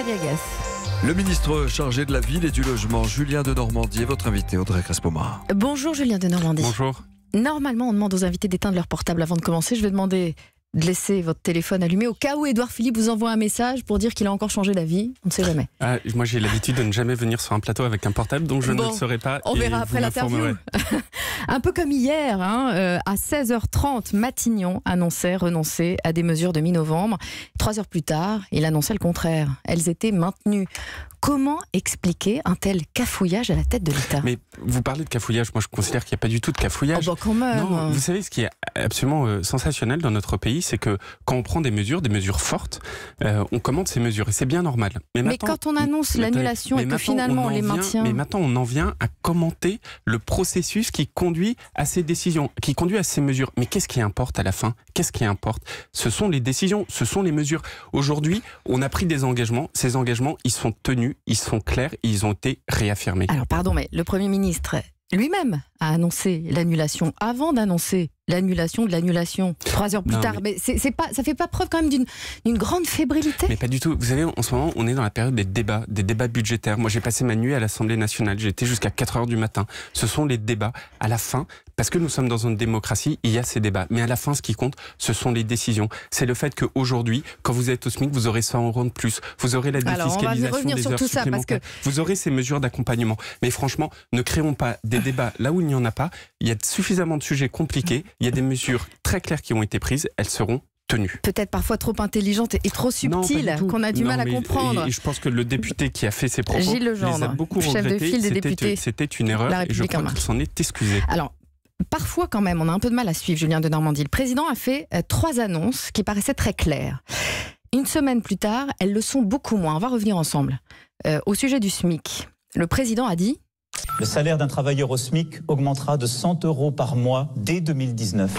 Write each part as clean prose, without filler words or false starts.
Michel Yaguès. Le ministre chargé de la ville et du logement, Julien Denormandie, est votre invité, Audrey Crespomar. Bonjour Julien Denormandie. Bonjour. Normalement, on demande aux invités d'éteindre leur portable avant de commencer. Je vais demander de laisser votre téléphone allumé au cas où Édouard Philippe vous envoie un message pour dire qu'il a encore changé d'avis. On ne sait jamais. Moi, j'ai l'habitude de ne jamais venir sur un plateau avec un portable, donc je ne le saurai pas. On verra après l'interview. Un peu comme hier, à 16h30, Matignon annonçait renoncer à des mesures de mi-novembre. 3 heures plus tard, il annonçait le contraire. Elles étaient maintenues. Comment expliquer un tel cafouillage à la tête de l'État ? Mais vous parlez de cafouillage, moi je considère qu'il n'y a pas du tout de cafouillage. Oh bah quand même. Non, vous savez, ce qui est absolument sensationnel dans notre pays, c'est que quand on prend des mesures fortes, on commande ces mesures et c'est bien normal. Mais quand on annonce l'annulation et que finalement on les maintient... Mais maintenant on en vient à commenter le processus qui conduit à ces décisions, qui conduit à ces mesures. Mais qu'est-ce qui importe à la fin ? Qu'est-ce qui importe ? Ce sont les décisions, ce sont les mesures. Aujourd'hui, on a pris des engagements. Ces engagements, ils sont tenus, ils sont clairs, ils ont été réaffirmés. Alors pardon, mais le Premier ministre lui-même a annoncé l'annulation avant d'annoncer l'annulation de l'annulation 3 heures plus tard. Mais ça fait pas preuve quand même d'une grande fébrilité ? Mais pas du tout. Vous savez, en ce moment, on est dans la période des débats budgétaires. Moi, j'ai passé ma nuit à l'Assemblée nationale. J'ai été jusqu'à 4 heures du matin. Ce sont les débats. À la fin, parce que nous sommes dans une démocratie, il y a ces débats. Mais à la fin, ce qui compte, ce sont les décisions. C'est le fait qu'aujourd'hui, quand vous êtes au SMIC, vous aurez 100 € de plus. Vous aurez la défiscalisation des heures supplémentaires. Vous aurez ces mesures d'accompagnement. Mais franchement, ne créons pas des débats là où il n'y en a pas. Il y a suffisamment de sujets compliqués. Il y a des mesures très claires qui ont été prises. Elles seront tenues. Peut-être parfois trop intelligentes et trop subtiles qu'on a du mal à comprendre. Et je pense que le député qui a fait ces propos Gilles Legendre, les a beaucoup chef de file des députés. C'était une erreur et je crois qu'il s'en est excusé. Alors, parfois quand même, on a un peu de mal à suivre Julien Denormandie. Le président a fait 3 annonces qui paraissaient très claires. Une semaine plus tard, elles le sont beaucoup moins. On va revenir ensemble. Au sujet du SMIC, le président a dit... Le salaire d'un travailleur au SMIC augmentera de 100 € par mois dès 2019.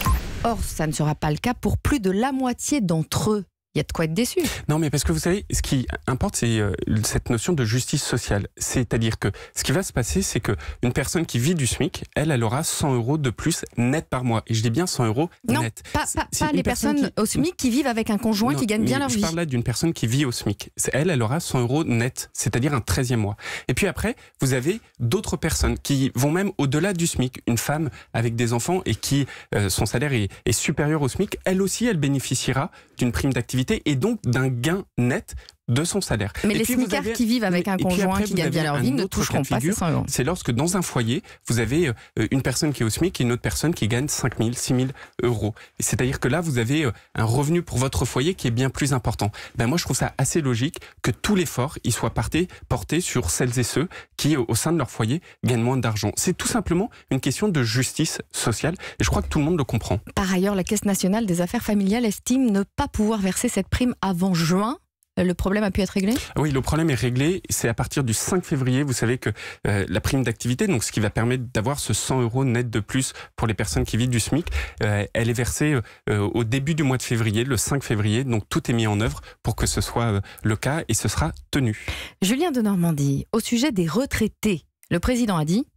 Or, ça ne sera pas le cas pour plus de la moitié d'entre eux. Il y a de quoi être déçu. Non, mais parce que vous savez, ce qui importe, c'est cette notion de justice sociale. C'est-à-dire que ce qui va se passer, c'est qu'une personne qui vit du SMIC, elle aura 100 € de plus net par mois. Et je dis bien 100 € net. Non, pas les personnes au SMIC qui vivent avec un conjoint qui gagne bien leur vie. Je parle là d'une personne qui vit au SMIC. Elle aura 100 € net, c'est-à-dire un 13e mois. Et puis après, vous avez d'autres personnes qui vont même au-delà du SMIC. Une femme avec des enfants et qui, son salaire est supérieur au SMIC, elle aussi, elle bénéficiera d'une prime d'activité et donc d'un gain net de son salaire. Mais les smicards qui vivent avec un conjoint qui gagne bien leur vie ne toucheront pas ces 100 €. C'est lorsque dans un foyer, vous avez une personne qui est au SMIC et une autre personne qui gagne 5 000, 6 000 €. C'est-à-dire que là, vous avez un revenu pour votre foyer qui est bien plus important. Moi, je trouve ça assez logique que tout l'effort il soit porté sur celles et ceux qui, au sein de leur foyer, gagnent moins d'argent. C'est tout simplement une question de justice sociale et je crois que tout le monde le comprend. Par ailleurs, la Caisse nationale des affaires familiales estime ne pas pouvoir verser cette prime avant juin. Le problème a pu être réglé ? Oui, le problème est réglé. C'est à partir du 5 février, vous savez que la prime d'activité, donc ce qui va permettre d'avoir ce 100 € net de plus pour les personnes qui vivent du SMIC, elle est versée au début du mois de février, le 5 février. Donc tout est mis en œuvre pour que ce soit le cas et ce sera tenu. Julien Denormandie, au sujet des retraités, le président a dit...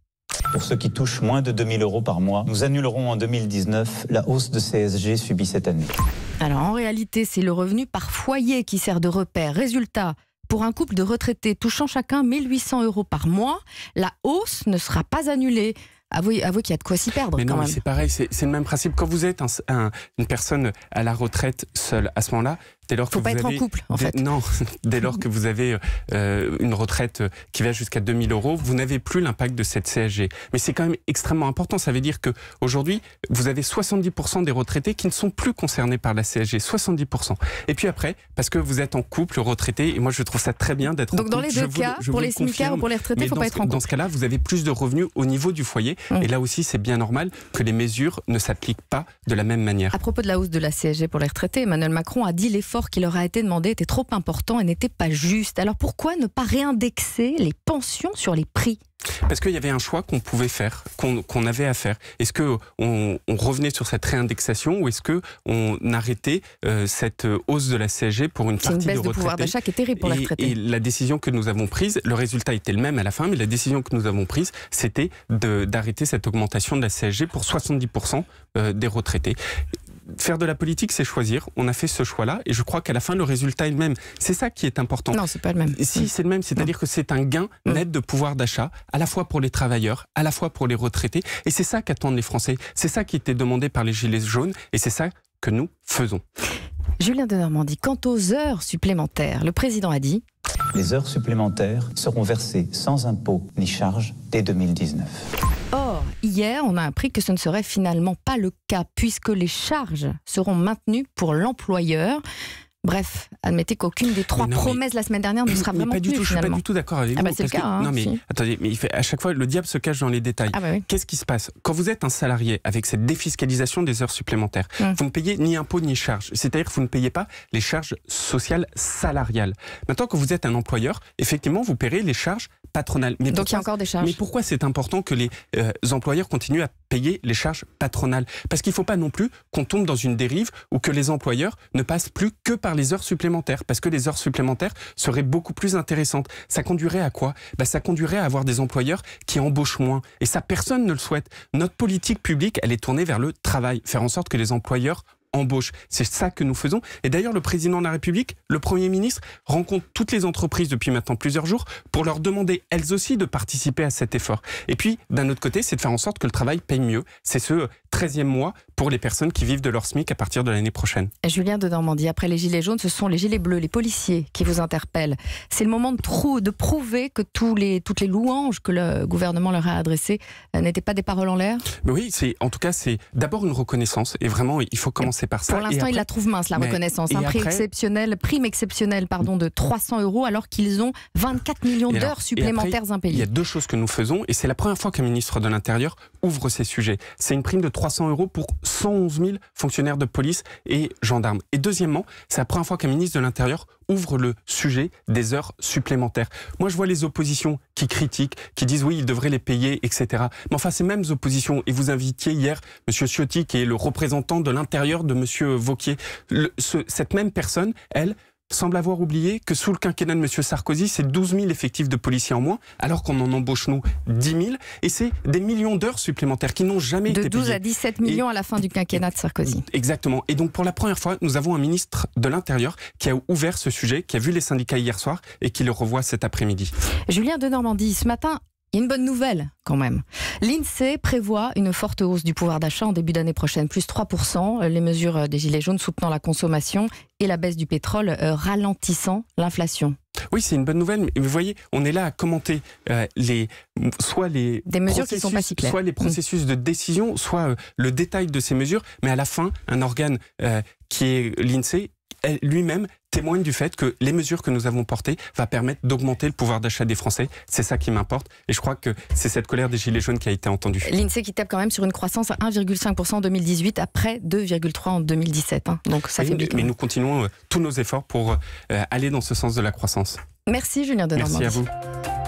Pour ceux qui touchent moins de 2 000 € par mois, nous annulerons en 2019 la hausse de CSG subie cette année. Alors en réalité, c'est le revenu par foyer qui sert de repère. Résultat, pour un couple de retraités touchant chacun 1 800 € par mois, la hausse ne sera pas annulée. Avouez qu'il y a de quoi s'y perdre. Mais non, quand même. Mais c'est pareil, c'est le même principe. Quand vous êtes une personne à la retraite seule, à ce moment-là, dès lors que faut pas être en couple, en fait. Non, dès lors que vous avez une retraite qui va jusqu'à 2 000 €, vous n'avez plus l'impact de cette CSG. Mais c'est quand même extrêmement important. Ça veut dire que aujourd'hui, vous avez 70% des retraités qui ne sont plus concernés par la CSG. 70%. Et puis après, parce que vous êtes en couple retraité, et moi je trouve ça très bien d'être en couple. Donc dans les deux cas, pour les smicards ou pour les retraités, il ne faut pas être en couple. Dans ce cas-là, vous avez plus de revenus au niveau du foyer. Et là aussi, c'est bien normal que les mesures ne s'appliquent pas de la même manière. À propos de la hausse de la CSG pour les retraités, Emmanuel Macron a dit l'effort qui leur a été demandé était trop important et n'était pas juste. Alors pourquoi ne pas réindexer les pensions sur les prix ? Parce qu'il y avait un choix qu'on pouvait faire, qu'on avait à faire. Est-ce qu'on revenait sur cette réindexation ou est-ce qu'on arrêtait cette hausse de la CSG pour une partie des retraités ? C'est une baisse de pouvoir d'achat qui est terrible pour les retraités. Et la décision que nous avons prise, le résultat était le même à la fin, mais la décision que nous avons prise, c'était d'arrêter cette augmentation de la CSG pour 70% des retraités. faire de la politique, c'est choisir. On a fait ce choix-là et je crois qu'à la fin, le résultat est le même. C'est ça qui est important. Non, c'est pas le même. Si, c'est le même. C'est-à-dire que c'est un gain net de pouvoir d'achat, à la fois pour les travailleurs, à la fois pour les retraités. Et c'est ça qu'attendent les Français. C'est ça qui était demandé par les Gilets jaunes et c'est ça que nous faisons. Julien Denormandie, quant aux heures supplémentaires, le président a dit... Les heures supplémentaires seront versées sans impôt ni charge dès 2019. Or, hier, on a appris que ce ne serait finalement pas le cas, puisque les charges seront maintenues pour l'employeur. Bref, admettez qu'aucune des trois promesses la semaine dernière ne sera vraiment tenue, Je ne suis pas du tout d'accord avec vous. C'est le cas. Non, mais si. attendez, mais à chaque fois, le diable se cache dans les détails. Oui. Qu'est-ce qui se passe? Quand vous êtes un salarié avec cette défiscalisation des heures supplémentaires, vous ne payez ni impôts ni charges. C'est-à-dire que vous ne payez pas les charges sociales salariales. Maintenant, quand vous êtes un employeur, effectivement, vous paierez les charges patronales. Mais donc il y a encore des charges. Mais pourquoi c'est important que les employeurs continuent à payer les charges patronales? Parce qu'il ne faut pas non plus qu'on tombe dans une dérive où que les employeurs ne passent plus que par les heures supplémentaires, parce que les heures supplémentaires seraient beaucoup plus intéressantes. Ça conduirait à quoi? Ça conduirait à avoir des employeurs qui embauchent moins. Et ça, personne ne le souhaite. Notre politique publique, elle est tournée vers le travail, faire en sorte que les employeurs embauche. C'est ça que nous faisons. Et d'ailleurs, le président de la République, le Premier ministre, rencontre toutes les entreprises depuis maintenant plusieurs jours pour leur demander, elles aussi, de participer à cet effort. Et puis, d'un autre côté, c'est de faire en sorte que le travail paye mieux. C'est ce 13e mois pour les personnes qui vivent de leur SMIC à partir de l'année prochaine. Julien Denormandie, après les gilets jaunes, ce sont les gilets bleus, les policiers qui vous interpellent. C'est le moment de prouver que toutes les louanges que le gouvernement leur a adressées n'étaient pas des paroles en l'air? Mais oui, en tout cas, c'est d'abord une reconnaissance. Et vraiment, il faut commencer par ça. Pour l'instant, ils la trouvent mince, la reconnaissance. Un prime exceptionnel de 300 €, alors qu'ils ont 24 millions d'heures supplémentaires impayées. Il y a deux choses que nous faisons, et c'est la première fois qu'un ministre de l'Intérieur ouvre ces sujets. C'est une prime de 300 € pour 111 000 fonctionnaires de police et gendarmes. Et deuxièmement, c'est la première fois qu'un ministre de l'Intérieur ouvre le sujet des heures supplémentaires. Moi, je vois les oppositions qui critiquent, qui disent oui, ils devraient les payer, etc. Mais enfin, ces mêmes oppositions, et vous invitiez hier M. Ciotti, qui est le représentant de l'Intérieur de M. Wauquiez, cette même personne, elle, semble avoir oublié que sous le quinquennat de M. Sarkozy, c'est 12 000 effectifs de policiers en moins, alors qu'on en embauche, nous, 10 000. Et c'est des millions d'heures supplémentaires qui n'ont jamais été payées. De 12 à 17 millions à la fin du quinquennat de Sarkozy. Exactement. Et donc, pour la première fois, nous avons un ministre de l'Intérieur qui a ouvert ce sujet, qui a vu les syndicats hier soir et qui le revoit cet après-midi. Julien Denormandie, ce matin, il y a une bonne nouvelle quand même. L'INSEE prévoit une forte hausse du pouvoir d'achat en début d'année prochaine, plus 3%. Les mesures des Gilets jaunes soutenant la consommation et la baisse du pétrole ralentissant l'inflation. Oui, c'est une bonne nouvelle, mais vous voyez, on est là à commenter des mesures qui sont pas si claires. Soit les processus de décision, soit le détail de ces mesures, mais à la fin, un organe qui est l'INSEE, lui-même témoigne du fait que les mesures que nous avons portées va permettre d'augmenter le pouvoir d'achat des Français. C'est ça qui m'importe et je crois que c'est cette colère des Gilets jaunes qui a été entendue. L'INSEE qui tape quand même sur une croissance à 1,5% en 2018 après 2,3% en 2017. Donc ça fait mais nous continuons tous nos efforts pour aller dans ce sens de la croissance. Merci Julien Denormandie. Merci à vous.